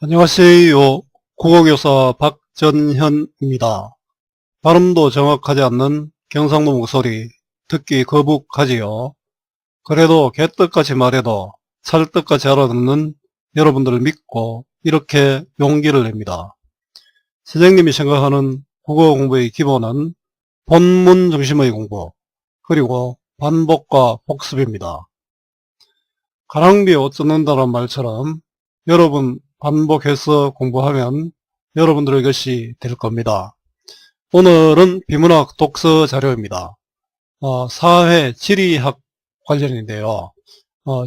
안녕하세요. 국어교사 박전현입니다. 발음도 정확하지 않는 경상도 목소리 듣기 거북하지요. 그래도 개떡같이 말해도 찰떡같이 알아듣는 여러분들을 믿고 이렇게 용기를 냅니다. 선생님이 생각하는 국어 공부의 기본은 본문 중심의 공부, 그리고 반복과 복습입니다. 가랑비에 옷 젖는다는 말처럼 여러분 반복해서 공부하면 여러분들의 것이 될 겁니다. 오늘은 비문학 독서 자료입니다. 사회 지리학 관련인데요.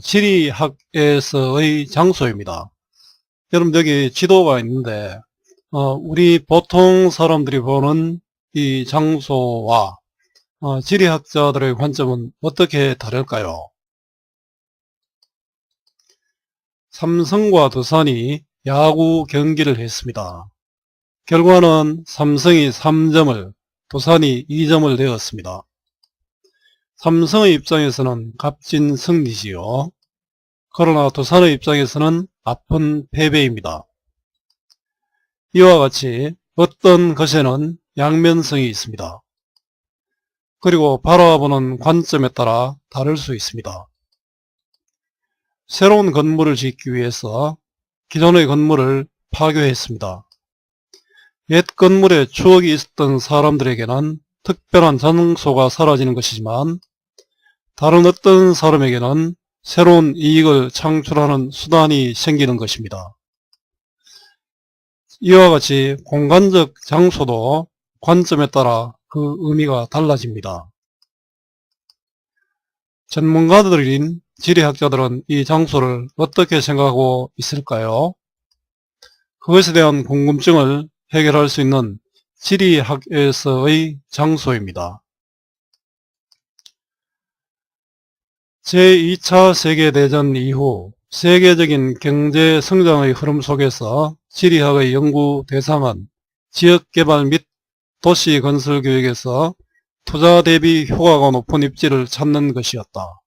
지리학에서의 장소입니다. 여러분 여기 지도가 있는데 우리 보통 사람들이 보는 이 장소와 지리학자들의 관점은 어떻게 다를까요? 삼성과 두산이 야구 경기를 했습니다. 결과는 삼성이 3점을, 두산이 2점을 내었습니다. 삼성의 입장에서는 값진 승리지요. 그러나 두산의 입장에서는 아픈 패배입니다. 이와 같이 어떤 것에는 양면성이 있습니다. 그리고 바라보는 관점에 따라 다를 수 있습니다. 새로운 건물을 짓기 위해서 기존의 건물을 파괴했습니다. 옛 건물에 추억이 있었던 사람들에게는 특별한 장소가 사라지는 것이지만 다른 어떤 사람에게는 새로운 이익을 창출하는 수단이 생기는 것입니다. 이와 같이 공간적 장소도 관점에 따라 그 의미가 달라집니다. 전문가들인 지리학자들은 이 장소를 어떻게 생각하고 있을까요? 그것에 대한 궁금증을 해결할 수 있는 지리학에서의 장소입니다. 제2차 세계대전 이후 세계적인 경제 성장의 흐름 속에서 지리학의 연구 대상은 지역개발 및 도시건설 계획에서 투자 대비 효과가 높은 입지를 찾는 것이었다.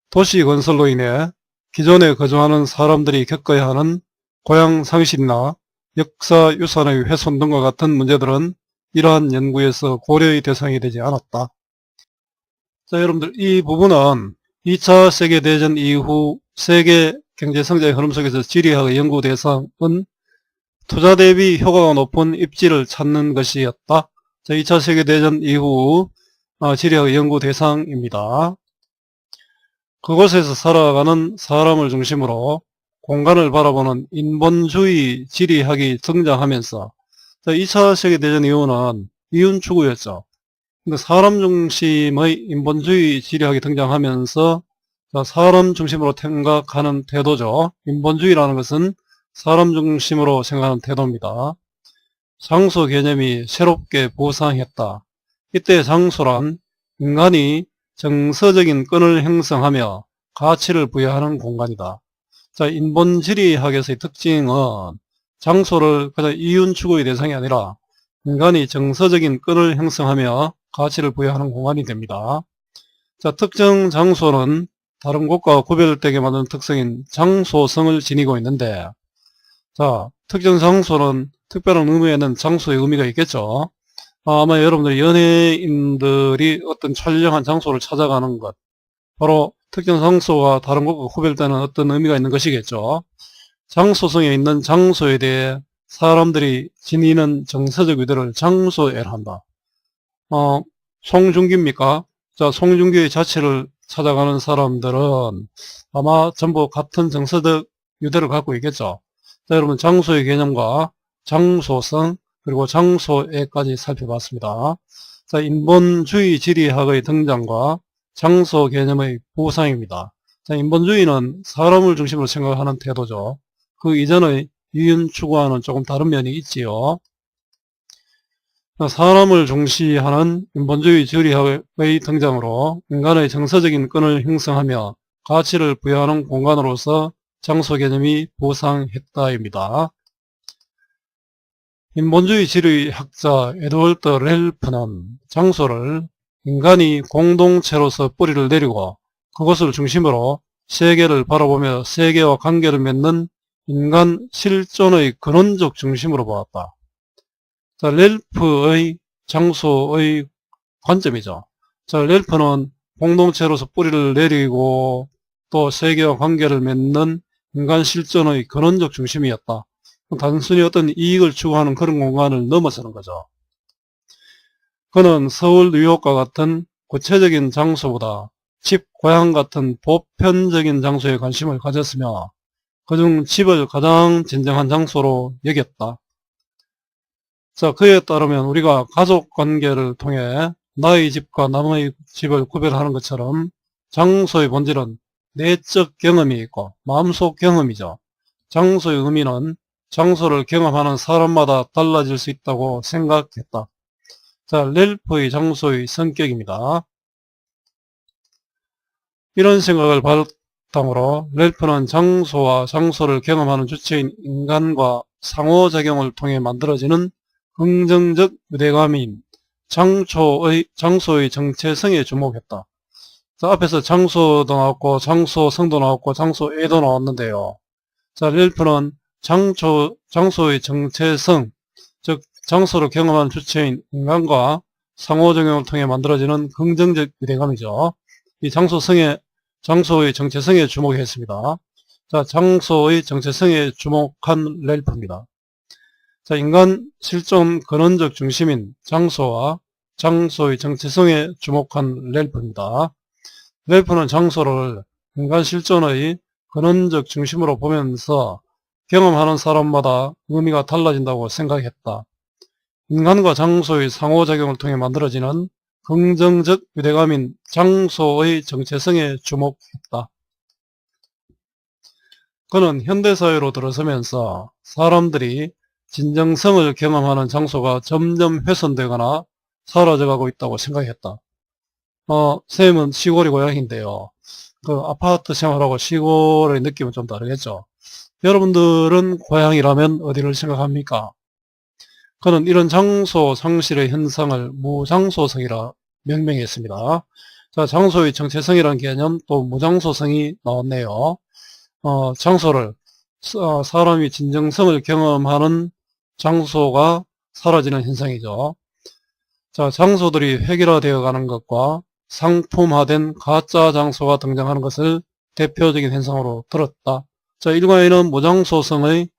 도시건설로 인해 기존에 거주하는 사람들이 겪어야 하는 고향 상실이나 역사유산의 훼손 등과 같은 문제들은 이러한 연구에서 고려의 대상이 되지 않았다. 자, 여러분들 이 부분은 2차 세계대전 이후 세계 경제성장의 흐름 속에서 지리학의 연구 대상은 투자 대비 효과가 높은 입지를 찾는 것이었다. 자, 2차 세계대전 이후 지리학의 연구 대상입니다. 그곳에서 살아가는 사람을 중심으로 공간을 바라보는 인본주의 지리학이 등장하면서 2차 세계대전 이후는 이윤추구였죠. 근데 사람 중심의 인본주의 지리학이 등장하면서 사람 중심으로 생각하는 태도죠. 인본주의라는 것은 사람 중심으로 생각하는 태도입니다. 장소 개념이 새롭게 부상했다. 이때 장소란 인간이 정서적인 끈을 형성하며 가치를 부여하는 공간이다. 자, 인본지리학에서의 특징은 장소를 그저 이윤 추구의 대상이 아니라 인간이 정서적인 끈을 형성하며 가치를 부여하는 공간이 됩니다. 자, 특정 장소는 다른 곳과 구별되게 만드는 특성인 장소성을 지니고 있는데, 자, 특정 장소는 특별한 의미에는 장소의 의미가 있겠죠. 아마 여러분들 연예인들이 어떤 촬영한 장소를 찾아가는 것, 바로 특정 장소가 다른 곳과 구별되는 어떤 의미가 있는 것이겠죠. 장소성에 있는 장소에 대해 사람들이 지니는 정서적 의도를 장소애를 한다. 송중기입니까? 자, 송중기의 자체를 찾아가는 사람들은 아마 전부 같은 정서적 유대를 갖고 있겠죠. 자, 여러분 장소의 개념과 장소성 그리고 장소애까지 살펴봤습니다. 자, 인본주의 지리학의 등장과 장소 개념의 부상입니다. 자, 인본주의는 사람을 중심으로 생각하는 태도죠. 그 이전의 이윤 추구와는 조금 다른 면이 있지요. 사람을 중시하는 인본주의 지리학의 등장으로 인간의 정서적인 끈을 형성하며 가치를 부여하는 공간으로서 장소 개념이 부상했다입니다. 인본주의 지리학자 에드월드 렐프는 장소를 인간이 공동체로서 뿌리를 내리고 그것을 중심으로 세계를 바라보며 세계와 관계를 맺는 인간 실존의 근원적 중심으로 보았다. 자, 렐프의 장소의 관점이죠. 자, 렐프는 공동체로서 뿌리를 내리고 또 세계와 관계를 맺는 인간 실존의 근원적 중심이었다. 단순히 어떤 이익을 추구하는 그런 공간을 넘어서는 거죠. 그는 서울, 뉴욕과 같은 구체적인 장소보다 집, 고향 같은 보편적인 장소에 관심을 가졌으며 그중 집을 가장 진정한 장소로 여겼다. 자, 그에 따르면 우리가 가족 관계를 통해 나의 집과 남의 집을 구별하는 것처럼 장소의 본질은 내적 경험이 있고 마음속 경험이죠. 장소의 의미는 장소를 경험하는 사람마다 달라질 수 있다고 생각했다. 자, 렐프의 장소의 성격입니다. 이런 생각을 바탕으로 렐프는 장소와 장소를 경험하는 주체인 인간과 상호작용을 통해 만들어지는 긍정적 유대감인 장소의 정체성에 주목했다. 자, 앞에서 장소도 나왔고 장소성도 나왔고 장소애도 나왔는데요. 자, 렐프는 장소의 정체성, 즉 장소를 경험한 주체인 인간과 상호작용을 통해 만들어지는 긍정적 유대감이죠. 이 장소의 정체성에 주목했습니다. 자, 장소의 정체성에 주목한 렐프입니다. 자, 인간 실존 근원적 중심인 장소와 장소의 정체성에 주목한 렐프입니다. 렐프는 장소를 인간 실존의 근원적 중심으로 보면서 경험하는 사람마다 의미가 달라진다고 생각했다. 인간과 장소의 상호작용을 통해 만들어지는 긍정적 유대감인 장소의 정체성에 주목했다. 그는 현대사회로 들어서면서 사람들이 진정성을 경험하는 장소가 점점 훼손되거나 사라져가고 있다고 생각했다. 쌤은 시골이 고향인데요. 그 아파트 생활하고 시골의 느낌은 좀 다르겠죠. 여러분들은 고향이라면 어디를 생각합니까? 그는 이런 장소 상실의 현상을 무장소성이라 명명했습니다. 자, 장소의 정체성이라는 개념 또 무장소성이 나왔네요. 장소를 사람이 진정성을 경험하는 장소가 사라지는 현상이죠. 자, 장소들이 획일화되어 가는 것과 상품화된 가짜 장소가 등장하는 것을 대표적인 현상으로 들었다. 자, 일과에는 무장소성의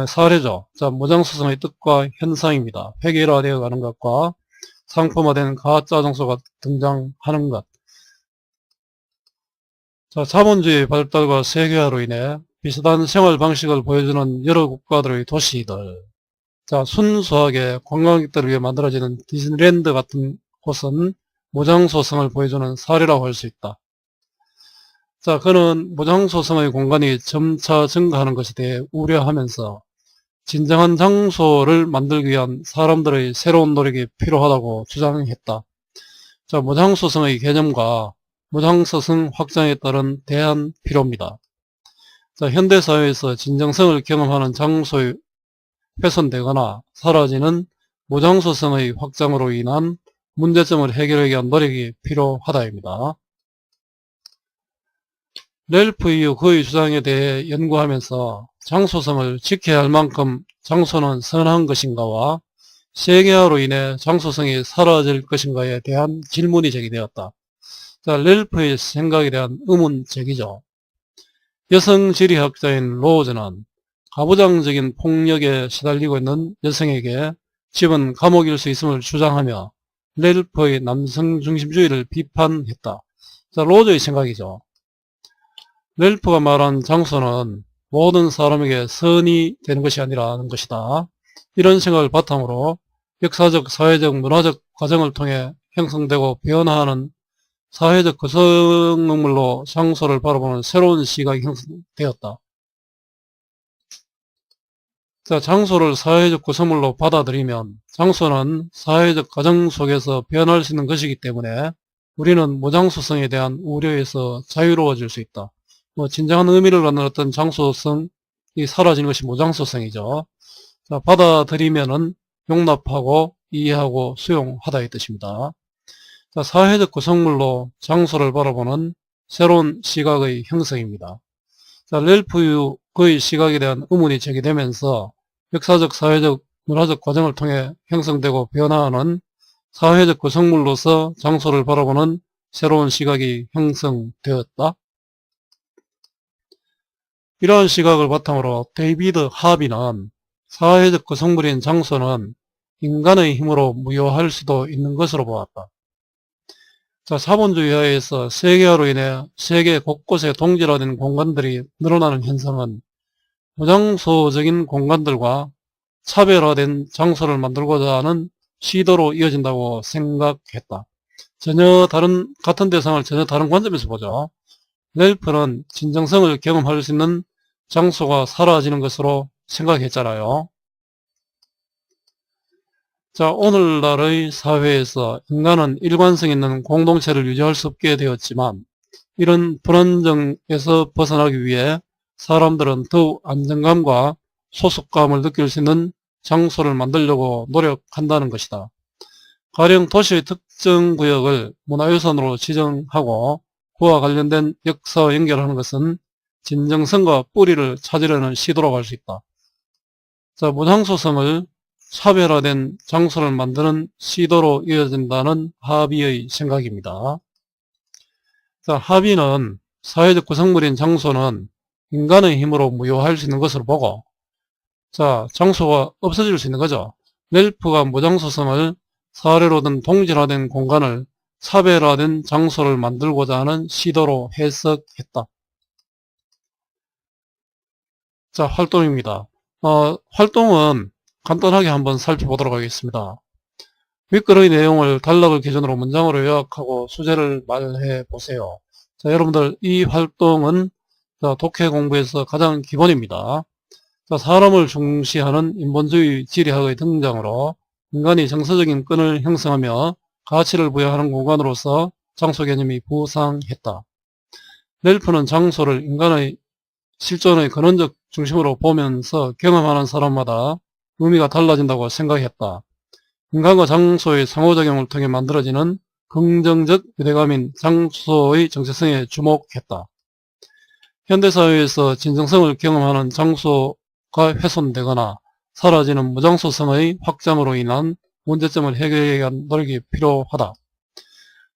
사례죠. 자, 무장소성의 뜻과 현상입니다. 획일화되어 가는 것과 상품화된 가짜 장소가 등장하는 것. 자, 자본주의 발달과 세계화로 인해 비슷한 생활 방식을 보여주는 여러 국가들의 도시들. 자, 순수하게 관광객들을 위해 만들어지는 디즈니랜드 같은 곳은 무장소성을 보여주는 사례라고 할 수 있다. 자, 그는 무장소성의 공간이 점차 증가하는 것에 대해 우려하면서 진정한 장소를 만들기 위한 사람들의 새로운 노력이 필요하다고 주장했다. 자, 무장소성의 개념과 무장소성 확장에 따른 대안 필요입니다. 자, 현대사회에서 진정성을 경험하는 장소의 훼손되거나 사라지는 무장소성의 확장으로 인한 문제점을 해결하기 위한 노력이 필요하다입니다. 렐프 이후 그의 주장에 대해 연구하면서 장소성을 지켜야 할 만큼 장소는 선한 것인가와 세계화로 인해 장소성이 사라질 것인가에 대한 질문이 제기되었다. 자, 렐프의 생각에 대한 의문 제기죠. 여성 지리학자인 로즈는 가부장적인 폭력에 시달리고 있는 여성에게 집은 감옥일 수 있음을 주장하며 렐프의 남성 중심주의를 비판했다. 자, 로즈의 생각이죠. 렐프가 말한 장소는 모든 사람에게 선이 되는 것이 아니라는 것이다. 이런 생각을 바탕으로 역사적, 사회적, 문화적 과정을 통해 형성되고 변화하는 사회적 구성물로 장소를 바라보는 새로운 시각이 형성되었다. 자, 장소를 사회적 구성물로 받아들이면 장소는 사회적 과정 속에서 변할 수 있는 것이기 때문에 우리는 무장소성에 대한 우려에서 자유로워질 수 있다. 진정한 의미를 갖는 어떤 장소성이 사라지는 것이 무장소성이죠. 자, 받아들이면은 용납하고 이해하고 수용하다 이 뜻입니다. 자, 사회적 구성물로 장소를 바라보는 새로운 시각의 형성입니다. 자, 렐프 이후 그의 시각에 대한 의문이 제기되면서 역사적, 사회적, 문화적 과정을 통해 형성되고 변화하는 사회적 구성물로서 장소를 바라보는 새로운 시각이 형성되었다. 이러한 시각을 바탕으로 데이비드 하비는 사회적 구성물인 장소는 인간의 힘으로 무효할 수도 있는 것으로 보았다. 자, 자본주의 하에서 세계화로 인해 세계 곳곳에 동질화된 공간들이 늘어나는 현상은 무장소적인 공간들과 차별화된 장소를 만들고자 하는 시도로 이어진다고 생각했다. 같은 대상을 전혀 다른 관점에서 보죠. 렐프는 진정성을 경험할 수 있는 장소가 사라지는 것으로 생각했잖아요. 자, 오늘날의 사회에서 인간은 일관성 있는 공동체를 유지할 수 없게 되었지만 이런 불안정에서 벗어나기 위해 사람들은 더욱 안정감과 소속감을 느낄 수 있는 장소를 만들려고 노력한다는 것이다. 가령 도시의 특정 구역을 문화유산으로 지정하고 그와 관련된 역사와 연결하는 것은 진정성과 뿌리를 찾으려는 시도라고 할 수 있다. 자, 무장소성을 차별화된 장소를 만드는 시도로 이어진다는 하비의 생각입니다. 자, 하비는 사회적 구성물인 장소는 인간의 힘으로 무효할 수 있는 것으로 보고, 자, 장소가 없어질 수 있는 거죠. 렐프가 무장소성을 사례로 든 동질화된 공간을 차별화된 장소를 만들고자 하는 시도로 해석했다. 자, 활동입니다. 활동은 간단하게 한번 살펴보도록 하겠습니다. 윗글의 내용을 단락을 기준으로 문장으로 요약하고 수제를 말해 보세요. 자, 여러분들 이 활동은 독해 공부에서 가장 기본입니다. 자, 사람을 중시하는 인본주의 지리학의 등장으로 인간이 정서적인 끈을 형성하며 가치를 부여하는 공간으로서 장소 개념이 부상했다. 렐프는 장소를 인간의 실존의 근원적 중심으로 보면서 경험하는 사람마다 의미가 달라진다고 생각했다. 인간과 장소의 상호작용을 통해 만들어지는 긍정적 유대감인 장소의 정체성에 주목했다. 현대사회에서 진정성을 경험하는 장소가 훼손되거나 사라지는 무장소성의 확장으로 인한 문제점을 해결하기 위한 노력이 필요하다.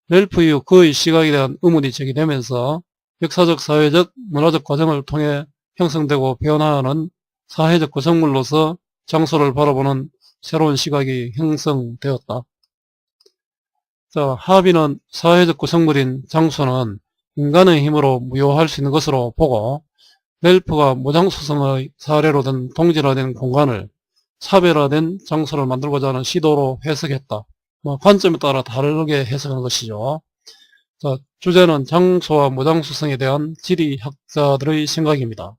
렐프 이후 그의 시각에 대한 의문이 제기되면서 역사적, 사회적, 문화적 과정을 통해 형성되고 변화하는 사회적 구성물로서 장소를 바라보는 새로운 시각이 형성되었다. 자, 하비는 사회적 구성물인 장소는 인간의 힘으로 무효할 수 있는 것으로 보고, 렐프가 무장소성의 사례로 든 동질화된 공간을 차별화된 장소를 만들고자 하는 시도로 해석했다. 관점에 따라 다르게 해석하는 것이죠. 자, 주제는 장소와 무장소성에 대한 지리학자들의 생각입니다.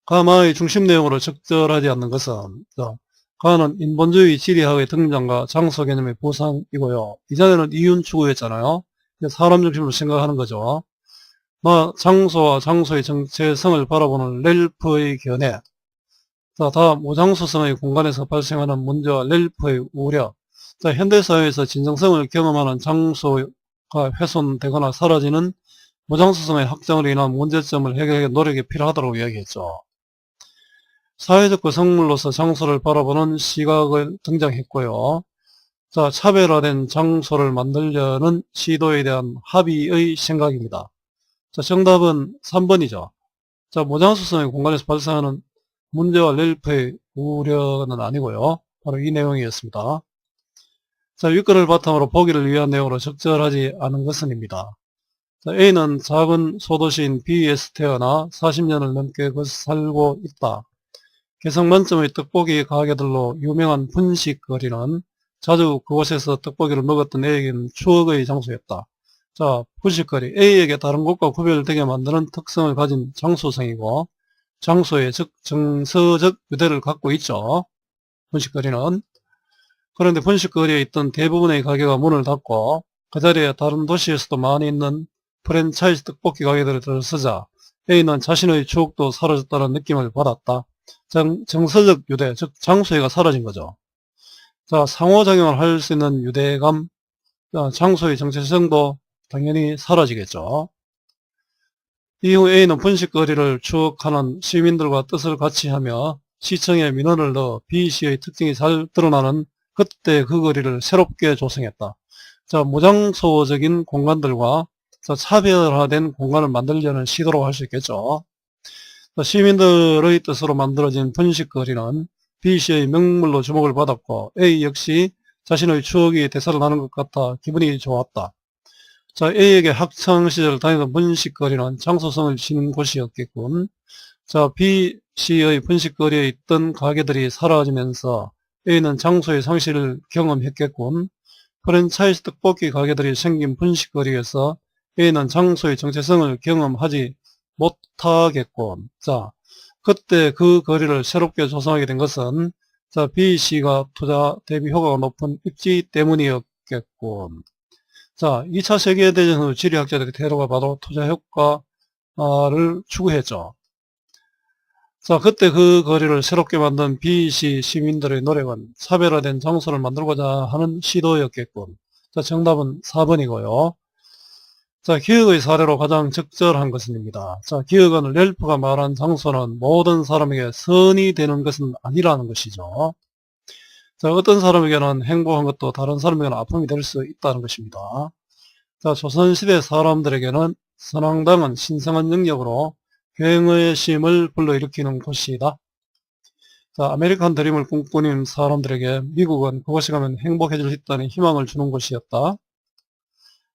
가마의 중심 내용으로 적절하지 않는 것은, 가는 인본주의 지리학의 등장과 장소 개념의 부상이고요. 이전에는 이윤 추구였잖아요. 사람 중심으로 생각하는 거죠. 장소와 장소의 정체성을 바라보는 렐프의 견해, 다 무장소성의 공간에서 발생하는 문제와 렐프의 우려, 현대사회에서 진정성을 경험하는 장소가 훼손되거나 사라지는 무장소성의 확장으로 인한 문제점을 해결하기 노력이 필요하다고 이야기했죠. 사회적 구성물로서 장소를 바라보는 시각을 등장했고요. 자, 차별화된 장소를 만들려는 시도에 대한 합의의 생각입니다. 자, 정답은 3번이죠. 자, 무장소성의 공간에서 발생하는 문제와 렐프의 우려는 아니고요. 바로 이 내용이었습니다. 자, 윗글을 바탕으로 보기를 위한 내용으로 적절하지 않은 것은입니다. 자, A는 작은 소도시인 B에서 태어나 40년을 넘게 거기서 살고 있다. 개성 만점의 떡볶이 가게들로 유명한 분식거리는 자주 그곳에서 떡볶이를 먹었던 A에게는 추억의 장소였다. 자, 분식거리 A에게 다른 곳과 구별되게 만드는 특성을 가진 장소성이고 장소의 즉 정서적 유대를 갖고 있죠. 분식거리는. 그런데 분식거리에 있던 대부분의 가게가 문을 닫고 그 자리에 다른 도시에서도 많이 있는 프랜차이즈 떡볶이 가게들을 들어서자 A는 자신의 추억도 사라졌다는 느낌을 받았다. 정서적 유대, 즉 장소가 사라진 거죠. 자, 상호작용을 할 수 있는 유대감, 장소의 정체성도 당연히 사라지겠죠. 이후 A는 분식거리를 추억하는 시민들과 뜻을 같이 하며 시청에 민원을 넣어 B씨의 특징이 잘 드러나는 그때 그 거리를 새롭게 조성했다. 자, 무장소적인 공간들과 차별화된 공간을 만들려는 시도로 할 수 있겠죠. 시민들의 뜻으로 만들어진 분식거리는 B씨의 명물로 주목을 받았고 A 역시 자신의 추억이 되살아 나는 것 같아 기분이 좋았다. 자, A에게 학창시절 다니던 분식거리는 장소성을 지닌 곳이었겠군. 자, B씨의 분식거리에 있던 가게들이 사라지면서 A는 장소의 상실을 경험했겠군. 프랜차이즈 떡볶이 가게들이 생긴 분식거리에서 A는 장소의 정체성을 경험하지 못하겠군. 자, 그때 그 거리를 새롭게 조성하게 된 것은 자, B씨가 투자 대비 효과가 높은 입지 때문이었겠군. 자, 2차 세계대전 후 지리학자들의 태도가 바로 투자 효과를 추구했죠. 자, 그때 그 거리를 새롭게 만든 B씨 시민들의 노력은 차별화된 장소를 만들고자 하는 시도였겠군. 자, 정답은 4번이고요. 자, 기억의 사례로 가장 적절한 것입니다. 자, 기억은 렐프가 말한 장소는 모든 사람에게 선이 되는 것은 아니라는 것이죠. 자, 어떤 사람에게는 행복한 것도 다른 사람에게는 아픔이 될 수 있다는 것입니다. 자, 조선시대 사람들에게는 선왕당은 신성한 능력으로 경외심을 불러일으키는 곳이다. 자, 아메리칸 드림을 꿈꾸는 사람들에게 미국은 그곳에 가면 행복해질 수 있다는 희망을 주는 곳이었다.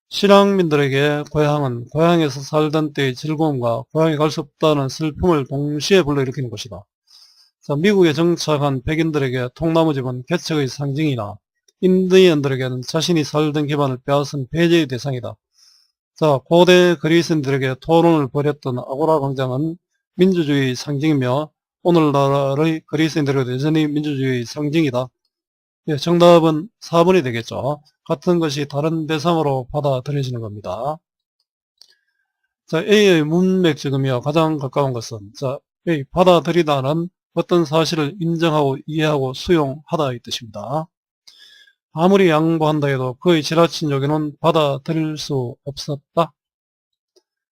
실향민들에게 고향은 고향에서 살던 때의 즐거움과 고향에 갈 수 없다는 슬픔을 동시에 불러일으키는 곳이다. 자, 미국에 정착한 백인들에게 통나무집은 개척의 상징이나 인디언들에게는 자신이 살던 기반을 빼앗은 배제의 대상이다. 자, 고대 그리스인들에게 토론을 벌였던 아고라 광장은 민주주의의 상징이며 오늘날의 그리스인들에게도 여전히 민주주의의 상징이다. 예, 정답은 4번이 되겠죠. 같은 것이 다른 대상으로 받아들여지는 겁니다. 자, A의 문맥적이며 가장 가까운 것은 자, A, 받아들이다는 어떤 사실을 인정하고 이해하고 수용하다의 뜻입니다. 아무리 양보한다 해도 그의 지나친 요구는 받아들일 수 없었다.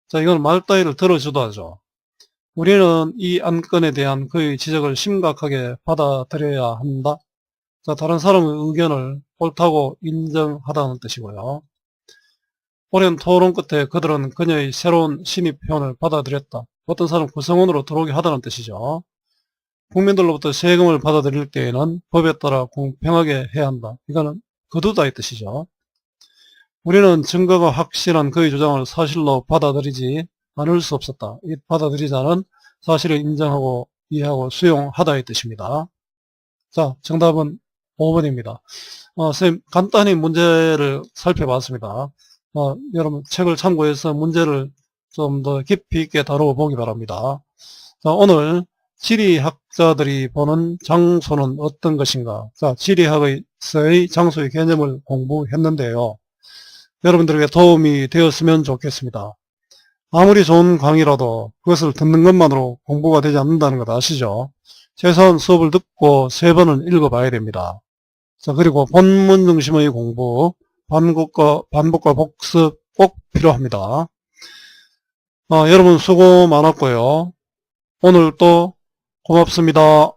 자, 이건 말따위를 들어주도 하죠. 우리는 이 안건에 대한 그의 지적을 심각하게 받아들여야 한다. 자, 다른 사람의 의견을 옳다고 인정하다는 뜻이고요. 오랜 토론 끝에 그들은 그녀의 새로운 신입 표현을 받아들였다. 어떤 사람 구성원으로 들어오게 하다는 뜻이죠. 국민들로부터 세금을 받아들일 때에는 법에 따라 공평하게 해야 한다. 이거는 거두다의 뜻이죠. 우리는 증거가 확실한 그의 주장을 사실로 받아들이지 않을 수 없었다. 이 받아들이자는 사실을 인정하고 이해하고 수용하다의 뜻입니다. 자, 정답은 5번입니다. 선생님, 간단히 문제를 살펴봤습니다. 여러분, 책을 참고해서 문제를 좀 더 깊이 있게 다뤄보기 바랍니다. 자, 오늘 지리학자들이 보는 장소는 어떤 것인가? 자, 지리학에서의 장소의 개념을 공부했는데요. 여러분들에게 도움이 되었으면 좋겠습니다. 아무리 좋은 강의라도 그것을 듣는 것만으로 공부가 되지 않는다는 것 아시죠? 최소한 수업을 듣고 3번은 읽어봐야 됩니다. 자, 그리고 본문 중심의 공부, 반복과 복습 꼭 필요합니다. 여러분 수고 많았고요. 오늘 또 고맙습니다.